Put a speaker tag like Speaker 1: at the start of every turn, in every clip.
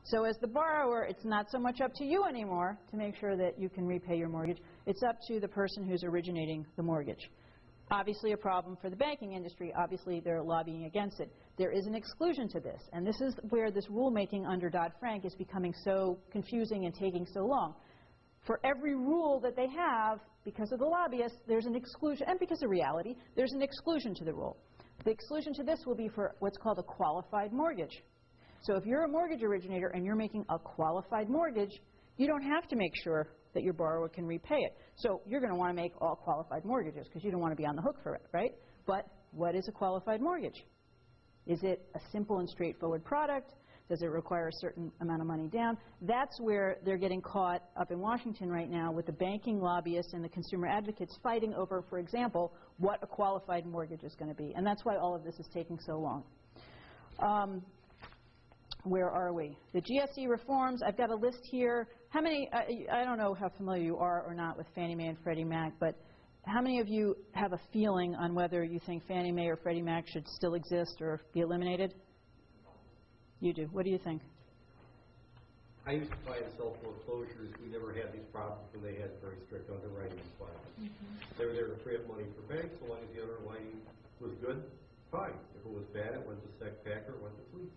Speaker 1: So as the borrower, it's not so much up to you anymore to make sure that you can repay your mortgage. It's up to the person who's originating the mortgage. Obviously a problem for the banking industry. Obviously they're lobbying against it. There is an exclusion to this, and this is where this rulemaking under Dodd-Frank is becoming so confusing and taking so long. For every rule that they have, because of the lobbyists, there's an exclusion, and because of reality, there's an exclusion to the rule. The exclusion to this will be for what's called a qualified mortgage. So if you're a mortgage originator and you're making a qualified mortgage, you don't have to make sure that your borrower can repay it. So you're going to want to make all qualified mortgages because you don't want to be on the hook for it, right? But what is a qualified mortgage? Is it a simple and straightforward product? Does it require a certain amount of money down? That's where they're getting caught up in Washington right now with the banking lobbyists and the consumer advocates fighting over, for example, what a qualified mortgage is going to be. And that's why all of this is taking so long. Where are we? The GSE reforms, I've got a list here. How many, I don't know how familiar you are or not with Fannie Mae and Freddie Mac, but how many of you have a feeling on whether you think Fannie Mae or Freddie Mac should still exist or be eliminated? You do. What do you think?
Speaker 2: I used to buy and sell foreclosures. We never had these problems when they had very strict underwriting requirements. They were there to free up money for banks, so long as the underwriting was good, fine. If it was bad, it went to SEC, or it went to fleet.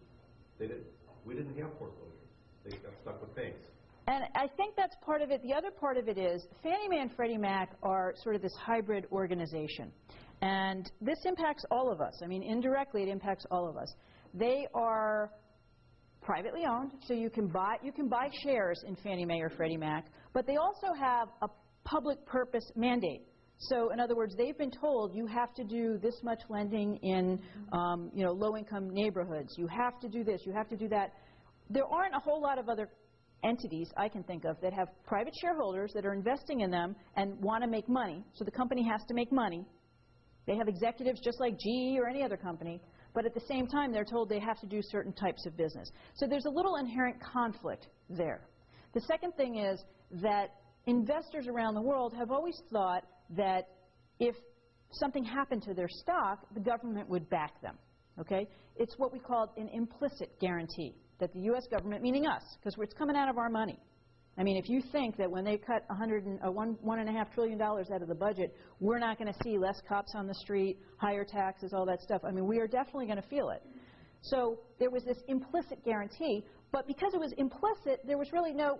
Speaker 2: We didn't have foreclosures. They got stuck with banks.
Speaker 1: And I think that's part of it. The other part of it is Fannie Mae and Freddie Mac are sort of this hybrid organization. And this impacts all of us. I mean, indirectly, it impacts all of us. They are privately owned, so you can buy shares in Fannie Mae or Freddie Mac, but they also have a public purpose mandate. So, in other words, they've been told you have to do this much lending in, low-income neighborhoods. You have to do this. You have to do that. There aren't a whole lot of other entities I can think of that have private shareholders that are investing in them and want to make money. So the company has to make money. They have executives just like GE or any other company, but at the same time they're told they have to do certain types of business. So there's a little inherent conflict there. The second thing is that investors around the world have always thought that if something happened to their stock, the government would back them. Okay? It's what we call an implicit guarantee, that the U.S. government, meaning us, because it's coming out of our money. I mean, if you think that when they cut $1.5 trillion out of the budget, we're not going to see less cops on the street, higher taxes, all that stuff, I mean, we are definitely going to feel it. So there was this implicit guarantee, but because it was implicit, there was really no,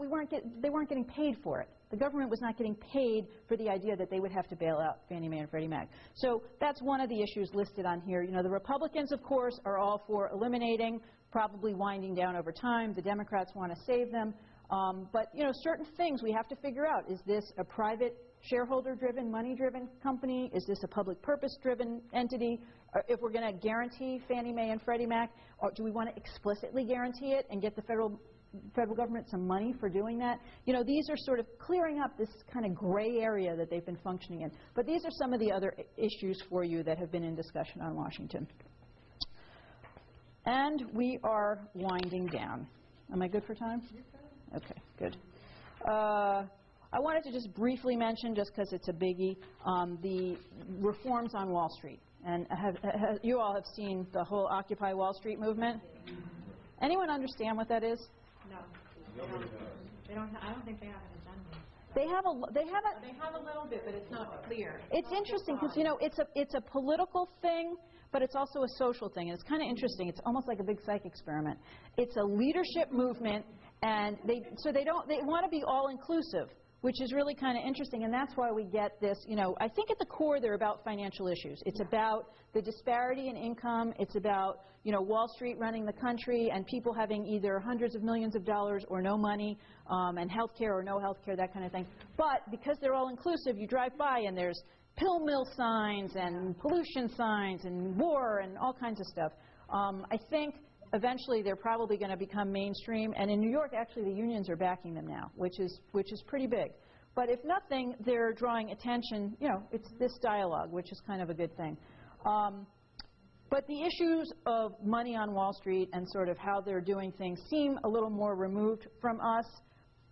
Speaker 1: they weren't getting paid for it. The government was not getting paid for the idea that they would have to bail out Fannie Mae and Freddie Mac. So that's one of the issues listed on here. You know, the Republicans, of course, are all for eliminating, probably winding down over time. The Democrats want to save them. But, you know, certain things we have to figure out. Is this a private shareholder-driven, money-driven company? Is this a public purpose-driven entity? If we're going to guarantee Fannie Mae and Freddie Mac, or do we want to explicitly guarantee it and get the federal government some money for doing that? You know, these are sort of clearing up this kind of gray area that they've been functioning in. But these are some of the other issues for you that have been in discussion on Washington. And we are winding down. Am I good for time? Okay, good. I wanted to just briefly mention, just because it's a biggie, the reforms on Wall Street. And you all have seen the whole Occupy Wall Street movement. Anyone understand what that is?
Speaker 3: No. They don't. I don't think they have an agenda.
Speaker 1: They have
Speaker 3: a little bit, but it's not clear.
Speaker 1: It's interesting because, you know, it's a political thing, but it's also a social thing. And it's kind of interesting. It's almost like a big psych experiment. It's a leadership movement, and they want to be all inclusive, which is really kind of interesting, and that's why we get this, you know, I think at the core they're about financial issues. It's about the disparity in income. It's about, you know, Wall Street running the country and people having either hundreds of millions of dollars or no money, and health care or no health care, that kind of thing. But because they're all inclusive, you drive by and there's pill mill signs and pollution signs and war and all kinds of stuff. I think eventually they're probably going to become mainstream, and in New York actually the unions are backing them now, which is pretty big. But if nothing, they're drawing attention, you know, it's this dialogue, which is kind of a good thing. But the issues of money on Wall Street and sort of how they're doing things seem a little more removed from us,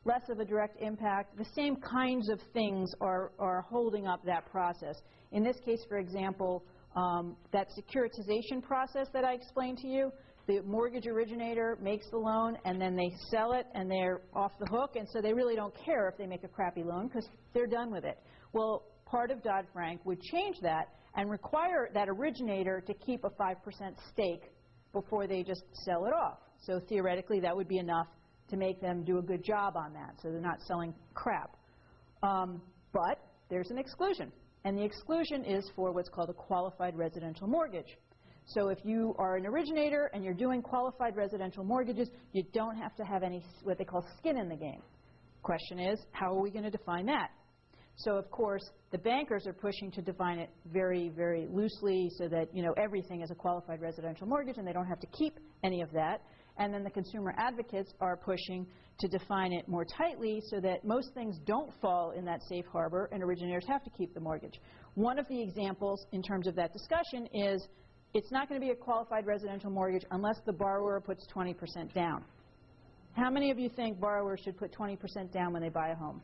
Speaker 1: less of a direct impact. The same kinds of things are holding up that process. In this case, for example, that securitization process that I explained to you, the mortgage originator makes the loan and then they sell it and they're off the hook, and so they really don't care if they make a crappy loan because they're done with it. Well, part of Dodd-Frank would change that and require that originator to keep a 5% stake before they just sell it off. So theoretically, that would be enough to make them do a good job on that, so they're not selling crap. But there's an exclusion, and the exclusion is for what's called a qualified residential mortgage. So if you are an originator and you're doing qualified residential mortgages, you don't have to have any what they call skin in the game. Question is, how are we going to define that? So of course, the bankers are pushing to define it very, very loosely so that, you know, everything is a qualified residential mortgage and they don't have to keep any of that. And then the consumer advocates are pushing to define it more tightly so that most things don't fall in that safe harbor and originators have to keep the mortgage. One of the examples in terms of that discussion is it's not going to be a qualified residential mortgage unless the borrower puts 20% down. How many of you think borrowers should put 20% down when they buy a home?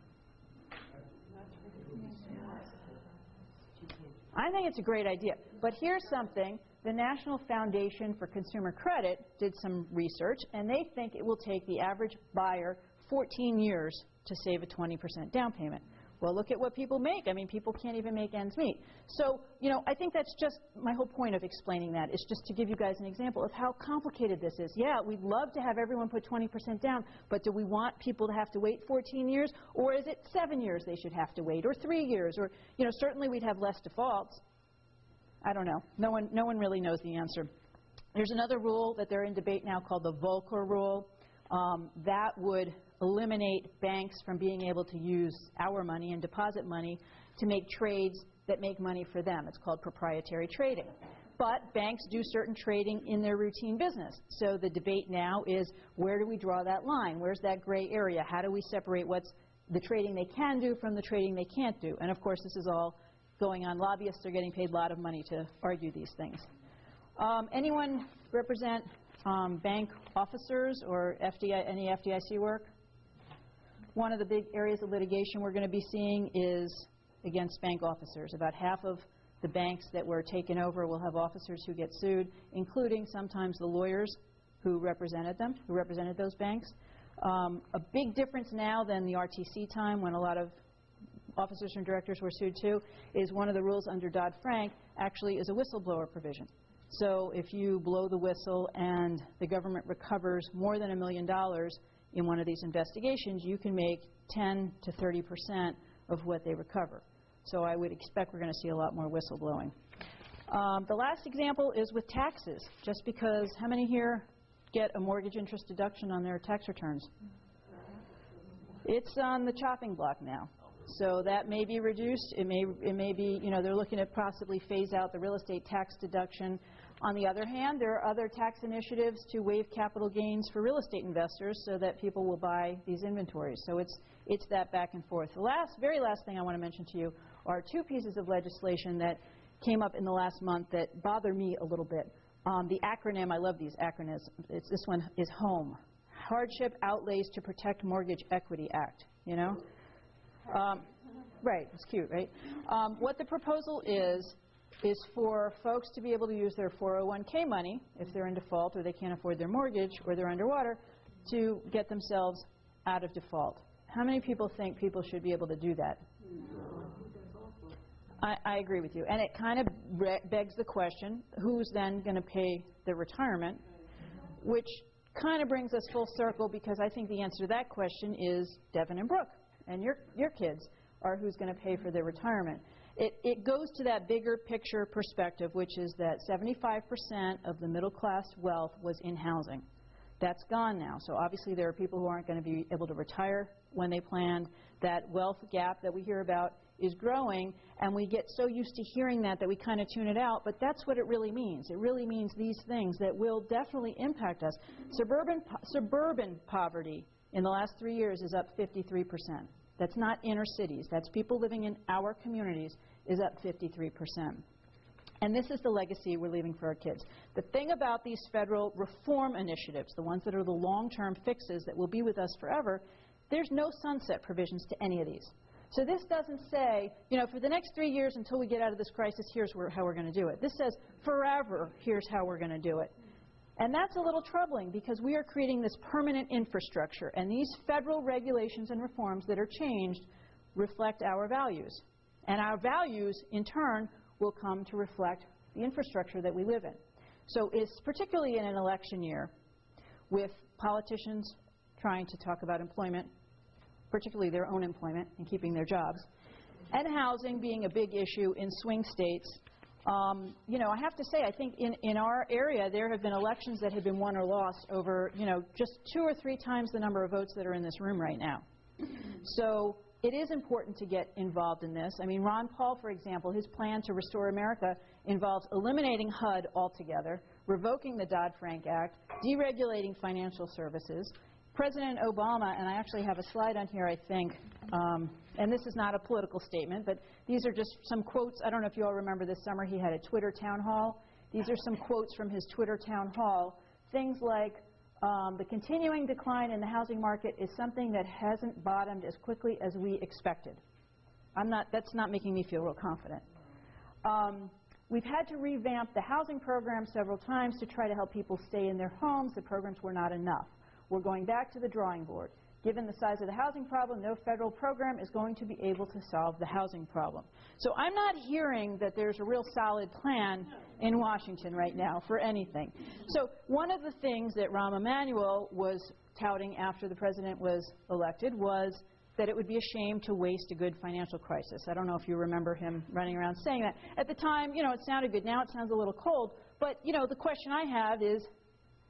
Speaker 1: I think it's a great idea. But here's something. The National Foundation for Consumer Credit did some research, and they think it will take the average buyer 14 years to save a 20% down payment. Well, look at what people make. I mean, people can't even make ends meet. So, you know, I think that's just my whole point of explaining that is just to give you guys an example of how complicated this is. Yeah, we'd love to have everyone put 20% down, but do we want people to have to wait 14 years? Or is it 7 years they should have to wait, or 3 years? Or, you know, certainly we'd have less defaults. I don't know. No one really knows the answer. There's another rule that they're in debate now called the Volcker rule. That would eliminate banks from being able to use our money and deposit money to make trades that make money for them. It's called proprietary trading. But banks do certain trading in their routine business. So the debate now is, where do we draw that line? Where's that gray area? How do we separate what's the trading they can do from the trading they can't do? And of course, this is all going on. Lobbyists are getting paid a lot of money to argue these things. Anyone represent bank officers or any FDIC work? One of the big areas of litigation we're going to be seeing is against bank officers. About half of the banks that were taken over will have officers who get sued, including sometimes the lawyers who represented them, who represented those banks. A big difference now than the RTC time, when a lot of officers and directors were sued too, is one of the rules under Dodd-Frank actually is a whistleblower provision. So if you blow the whistle and the government recovers more than $1 million in one of these investigations, you can make 10 to 30% of what they recover. So I would expect we're going to see a lot more whistleblowing. The last example is with taxes, just because how many here get a mortgage interest deduction on their tax returns? It's on the chopping block now. So that may be reduced. It may be, you know, they're looking to possibly phase out the real estate tax deduction. On the other hand, there are other tax initiatives to waive capital gains for real estate investors so that people will buy these inventories. So it's that back and forth. The very last thing I want to mention to you are two pieces of legislation that came up in the last month that bother me a little bit. The acronym, I love these acronyms. This one is HOME, Hardship Outlays to Protect Mortgage Equity Act, you know? Right, it's cute, right? What the proposal is for folks to be able to use their 401k money if they're in default or they can't afford their mortgage or they're underwater to get themselves out of default. How many people think people should be able to do that? I agree with you. And it kind of begs the question, who's then going to pay the retirement? Which kind of brings us full circle, because I think the answer to that question is Devin and Brooke. And your kids are who's going to pay for their retirement. It goes to that bigger picture perspective, which is that 75% of the middle class wealth was in housing. That's gone now. So obviously there are people who aren't going to be able to retire when they planned. That wealth gap that we hear about is growing, and we get so used to hearing that we kind of tune it out, but that's what it really means. It really means these things that will definitely impact us. Suburban poverty in the last 3 years is up 53%. That's not inner cities. That's people living in our communities is up 53%. And this is the legacy we're leaving for our kids. The thing about these federal reform initiatives, the ones that are the long-term fixes that will be with us forever, there's no sunset provisions to any of these. So this doesn't say, you know, for the next 3 years until we get out of this crisis, here's how we're going to do it. This says forever, here's how we're going to do it. And that's a little troubling because we are creating this permanent infrastructure, and these federal regulations and reforms that are changed reflect our values. And our values, in turn, will come to reflect the infrastructure that we live in. So it's particularly in an election year with politicians trying to talk about employment, particularly their own employment and keeping their jobs, and housing being a big issue in swing states. You know, I have to say, I think in our area there have been elections that have been won or lost over, you know, just 2 or 3 times the number of votes that are in this room right now. So it is important to get involved in this. I mean, Ron Paul, for example, his plan to restore America involves eliminating HUD altogether, revoking the Dodd-Frank Act, deregulating financial services. President Obama, and I actually have a slide on here, I think, and this is not a political statement, but these are just some quotes. I don't know if you all remember this summer he had a Twitter town hall. These are some quotes from his Twitter town hall. Things like, the continuing decline in the housing market is something that hasn't bottomed as quickly as we expected. That's not making me feel real confident. We've had to revamp the housing program several times to try to help people stay in their homes. The programs were not enough. We're going back to the drawing board. Given the size of the housing problem, no federal program is going to be able to solve the housing problem. So I'm not hearing that there's a real solid plan in Washington right now for anything. So one of the things that Rahm Emanuel was touting after the president was elected was that it would be a shame to waste a good financial crisis. I don't know if you remember him running around saying that. At the time, you know, it sounded good. Now it sounds a little cold. But, you know, the question I have is,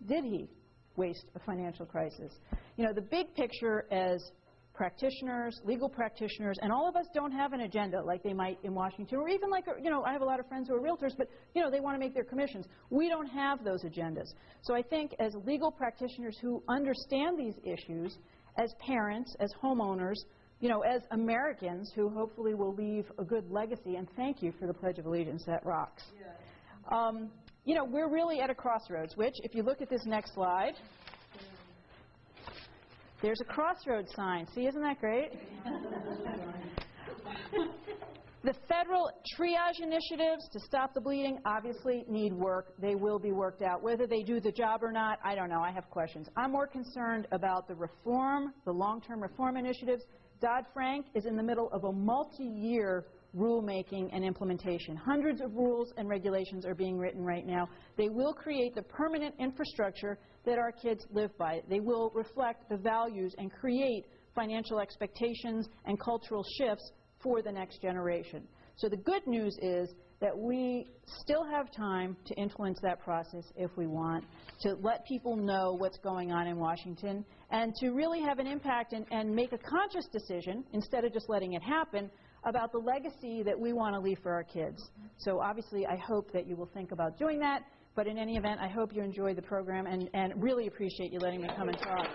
Speaker 1: did he waste a financial crisis? You know, the big picture as practitioners, legal practitioners, and all of us don't have an agenda like they might in Washington, or even like, you know, I have a lot of friends who are realtors, but, you know, they want to make their commissions. We don't have those agendas. So I think as legal practitioners who understand these issues, as parents, as homeowners, you know, as Americans who hopefully will leave a good legacy, and thank you for the Pledge of Allegiance, that rocks. Yeah. You know, we're really at a crossroads, which, if you look at this next slide, there's a crossroads sign. See, isn't that great? The federal triage initiatives to stop the bleeding obviously need work. They will be worked out. Whether they do the job or not, I don't know. I have questions. I'm more concerned about the reform, the long-term reform initiatives. Dodd-Frank is in the middle of a multi-year rulemaking and implementation. Hundreds of rules and regulations are being written right now. They will create the permanent infrastructure that our kids live by. They will reflect the values and create financial expectations and cultural shifts for the next generation. So the good news is that we still have time to influence that process if we want, to let people know what's going on in Washington, and to really have an impact and make a conscious decision, instead of just letting it happen, about the legacy that we want to leave for our kids. So obviously I hope that you will think about doing that, but in any event, I hope you enjoy the program and really appreciate you letting me come and talk.